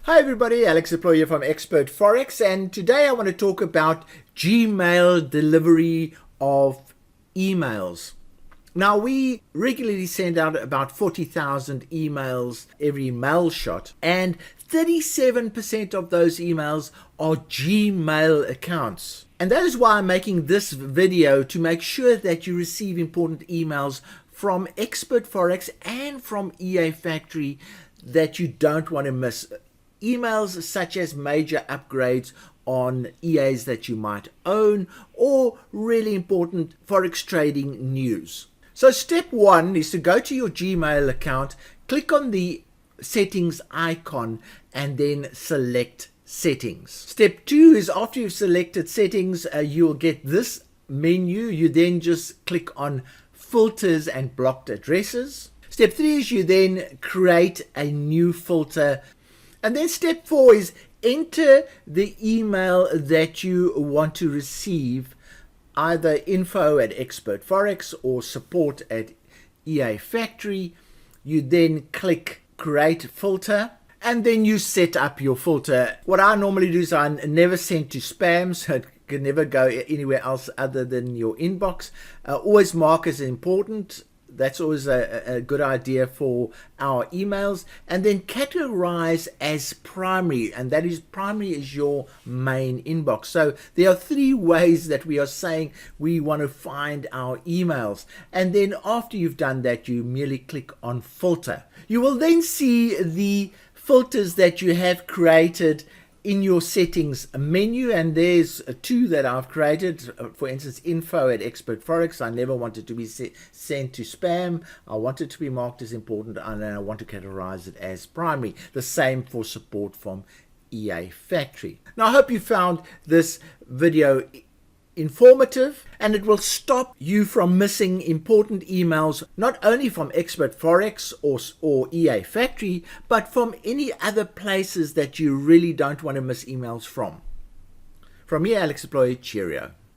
Hi everybody, Alex Employer from Expert Forex, and today I want to talk about Gmail delivery of emails. Now, we regularly send out about 40,000 emails every mail shot, and 37% of those emails are Gmail accounts. And that is why I'm making this video, to make sure that you receive important emails from Expert Forex and from EA Factory that you don't want to miss. Emails such as major upgrades on EAs that you might own, or really important Forex trading news. So step one is to go to your Gmail account, click on the settings icon, and then select settings. Step two is, after you've selected settings, you'll get this menu. You then just click on filters and blocked addresses. Step three is you then create a new filter. And then step four is enter the email that you want to receive, either info@expertforex or support@EA Factory. You then click create filter, and then you set up your filter. What I normally do is I never send to spam, so it can never go anywhere else other than your inbox. Always mark as important. That's always a good idea for our emails. And then categorize as primary, and that is, primary is your main inbox. So there are three ways that we are saying we want to find our emails. And then after you've done that, you merely click on filter. You will then see the filters that you have created in your settings menu, and there's two that I've created. For instance, info@expertforex. I never want it to be sent to spam. I want it to be marked as important, and then I want to categorize it as primary. The same for support from EA Factory. Now, I hope you found this video informative, and it will stop you from missing important emails, not only from Expert Forex or EA Factory, but from any other places that you really don't want to miss emails from. From me, Alex Employer, cheerio.